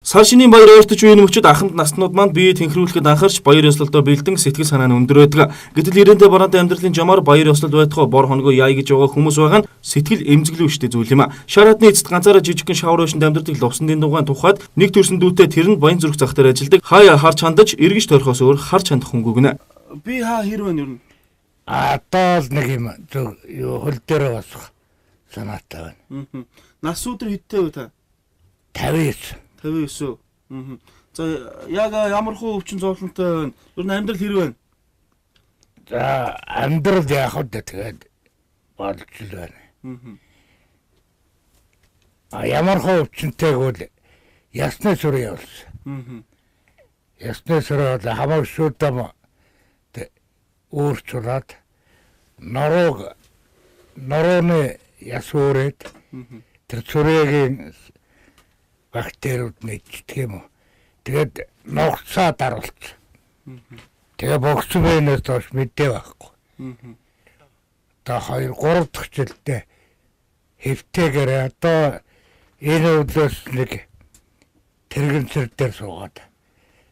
Сар шинийн баяр ойртож буй нөхөд ахмад наснууд манд бие тэнхрүүлэхэд анхаарч баяр ёслолдоо бэлдэн сэтгэл санаа нь өндөр байдаг. Гэтэл ирэнтэй бараантай амьдралын жамаар баяр ёслол байтугай бор хоногоо яй гэж байгаа хүмүүс байгаа нь сэтгэл эмзэглэвчтэй зүйл юм а. Шараадны эцэст ганцаараа жижигхэн шавар өшөнд амьдардаг лувсан дэндугаан тухайд нэг төрсөн дүүтэй тэр нь баян зүрх зах дээр ажилладаг. Хаяа харж хандаж эргэж тойрхоос өөр харж хандах хүн гүгнэ. Би хэрвээ юу Одоо л нэг юм хөл дээр босох санаатай байна. Нас өдөр хэдтэй вэ та? 59. 59. За яг ямар хөө өвчин зовлонтой байна? Ер нь амьдрал хэрэг байна? За амьдрал яах вэ тэгээд болж л байна. Ямар хөө өвчнтэйг бол ясны сүрээ явуулсан. Ясны сүрээ бол хамаг шүтам өөрчлөлт норооны яс өөрөд тэр сүрээгийн бактериуд нэгддэг юм уу. Тэгээд ногцоо даруулсан. Тэгээ богцсон байнаас тоош мэдээ байхгүй. Одоо 2-3 дахь жилдээ хэвтэйгээр одоо энэ өдлөөс нэг тэрэгэнцэр дээр суугаад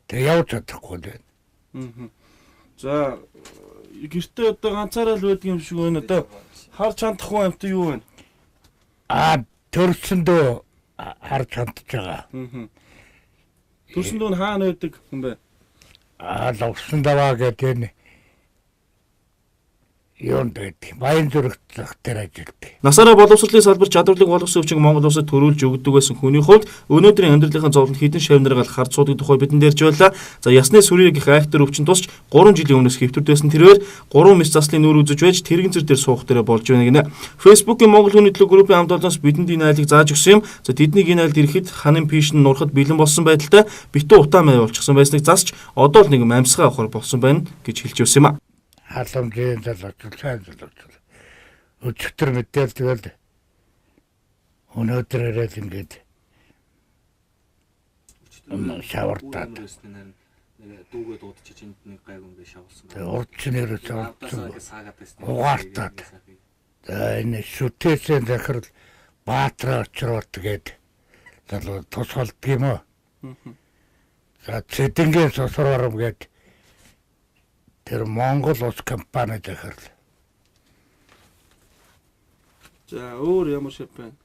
тэгээ явж чадахгүй байна. За гэртээ одоо ганцаараа л байдаг юм шиг байна. Одоо харж хандахгүй амт юу вэ? Төрсөндөө харж хандж байгаа. Төрсөндөө хаана байдаг хүн бэ? Лувсан даваа гэдэг энэ юунд байдаг. Баян зүрх зах дээр ажилладаг. Насаараа боловсролын салбар чадварлаг болгосон өвчийг Монгол улсад төрүүлж өгдөг байсан хүний хувьд өнөөдрийн амьдралынхаа зовлонд хідэн шавнараа харж суудаг тухай бидэнд ярьж байлаа. За ясны сүрийг их айхтар өвчин тусч 3 жилийн өмнөөс хэвтэрдсэн тэрээр 3 мэс заслын нүүр үзэж байж тэрэгэн зэр дээр суух дээрээ болж байна гинэ. Facebook-ийн Монгол хүний төлөө группийн хамт олонноос бидэнд энэ айлыг зааж өгсөн юм. За тэднийг энэ айлд ирэхэд ханын пиш нь нурахад бэлэн болсон байдалтай битүү утаа май болчихсон байсныг засч одоо л нэг амьсгаа авахар болсон байна гэж хэлж өгсөн юм а. Халамжийн залуучууд сайн залуучууд. Өчигдөр мэдээлэл тэгэл өнөөдөр ирээд ингээд шавартаад дүүгээ дуудчих чинь нэг гайгүй ингээд шавуулсан. Тэгээ урд чинь ерөөс угаартаад. За энэ шүтээсээ захирал Баатраа очроод тэгээд залуу тус болдг юм уу? За Цэдэнгийн сосор ором гээд тэр Монгол улс компани захирал. За өөр ямар шив байна?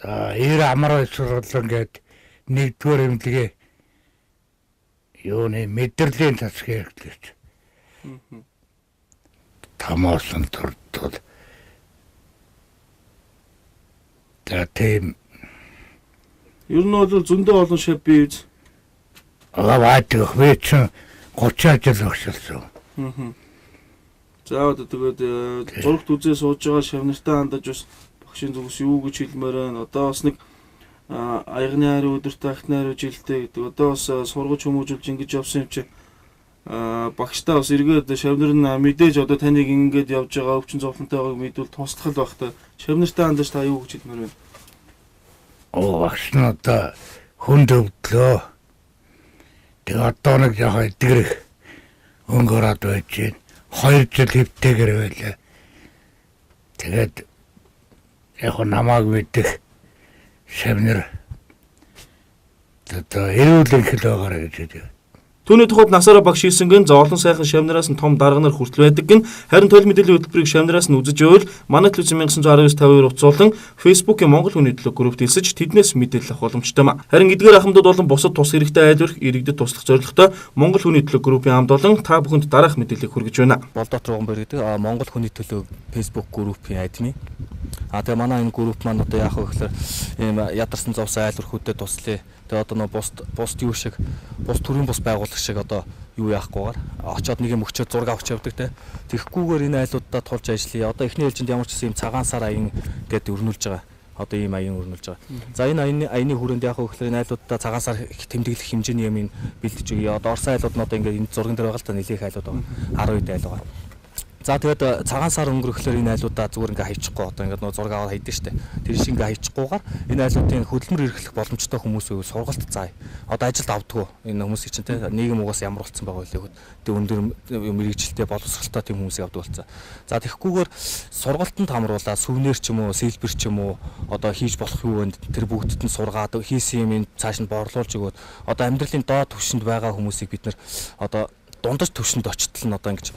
За эр амар сурлан гээд нэгдүгээр эмнэлгээ юуны мэдрэлийн засаг хэрэглэж. Тамаасан туртул. Тийм. Ер нь бол зөндөө олон шив бий үз. Аваад хвээч 30 жил өгшөлсөн. За одоо тэгээд зурагт үзээ сууж байгаа шавнартай хандаж бас багшийн зүгээс юу гэж хэлмээр байна. Одоо бас нэг аягны хайр өдөрт ахны хайр жилдээ гэдэг. Одоо бас сургаж хүмүүжүүлж ингэж явсан юм чи багштай бас эргээд шавнар нь мэдээж одоо таныг ингэж явж байгаа өвчин зовлонтой байгааг мэдвэл туслах л байх та. Шавнартай хандаж та юу гэж хэлмээр байна? Багш нь одоо хүнд өвдлөө. Тэгээ одоо нэг яг эдгэрэх өнгөрөөд байж гэн 2 жил хэвтэйгэр байлаа. Тэгээд яг намааг мэдэх шавнар одоо эрүүл энхэл байгаараа гэж хэлээ. Түүний тухайд насаараа багш хийсэнгийн зоолон сайхан шавнараас нь том дарга нар хүртэл байдаг гин харин тойл мэдээллийн хөтөлбөрийг шавнараас нь үзэж байвал манай телевиз 1919-52 уцуулан Facebook-ийн Монгол хүний төлөө группт хэлсэж тэднээс мэдээлэл авах боломжтой юм. Харин эдгээр ахмадууд болон бусад тус хэрэгтэй айлварх иргэдэд туслах зорилготой Монгол хүний төлөө группийн хамт олон та бүхэнд дараах мэдээллийг хүргэж байна. Болдот Руганбар гэдэг Монгол хүний төлөө Facebook группийн админ. Тэгээ манай энэ групп маань одоо яах вэ гэхээр ийм ядарсан зовсон айлвархүүдэд туслая. Тэгээ одоо нөө бус юу шиг бус төрийн бус байгууллага шиг одоо юу яахгүйгээр очоод нэг юм өчөөд зураг авч явдаг те. Тэгэхгүйгээр энэ айлуудаа тулж ажиллая. Одоо эхний ээлжинд ямар ч юм цагаан сар аян гэдээ өрнүүлж байгаа. Одоо ийм аян өрнүүлж байгаа. За энэ аяны хүрээнд яах вэ гэхээр энэ айлуудаа цагаан сар тэмдэглэх хэмжээний юм бэлдэж өгье. Одоо Орос айлууд нь одоо ингээд энэ зурган дээр байгаа л та нэлээх айлууд байгаа. 12 айл байгаа. За тэгээд цагаан сар өнгөрөхлөөр энэ айлуудаа зүгээр ингээ хаячихгүй одоо ингээ нөө зураг аваад хайдсан штэ. Тэр шиг ингээ хаячихгүйгээр энэ айлуудын хөдөлмөр эрхлэх боломжтой хүмүүс үйл сургалт заая. Одоо ажилд авдаггүй энэ хүмүүсийг чинь те нийгэм угаас ямар болцсон байгаа вэ гэхэд тэг өндөр мэрэгжилтэй боловсралтай тийм хүмүүсийг авдаг болсон. За тэгэхгүйгээр сургалтанд хамруулаад сүвнэр ч юм уу, сэлбэр ч юм уу одоо хийж болох юу вэ тэр бүгдд нь сургаад хийсэн юм цааш нь борлуулж өгөөд одоо амьдралын доод түвшинд байгаа хүмүүсийг бид нэр одоо дундаж түвшинд очтол нь одоо ингэж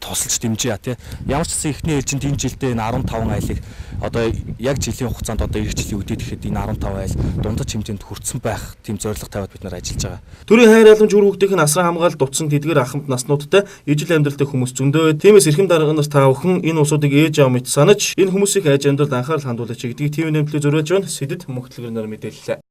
тусалж дэмжээ тий. Ямар ч гэсэн эхний ээлжинд энэ жилдээ энэ 15 айлыг одоо яг жилийн хугацаанд одоо эх жилийн үдээд ихэд энэ 15 айл дундаж хэмжээнд хүрсэн байх тийм зорилго тавиад бид нар ажиллаж байгаа. Төрийн хайр халамж үр хүүхдийн асран хамгаалалт дутсан тэдгээр ахмад наснуудтай ижил амьдралтай хүмүүс зөндөө. Тиймээс эрхэм дарга нар та бүхэн энэ усуудыг ээж аав мэт санаж энэ хүмүүсийн хайж амьдралд анхаарал хандуулаач гэдгийг ТV нэмтлээ зориулж байна. Сэдэд мөхтлөгөр нар мэдээллээ.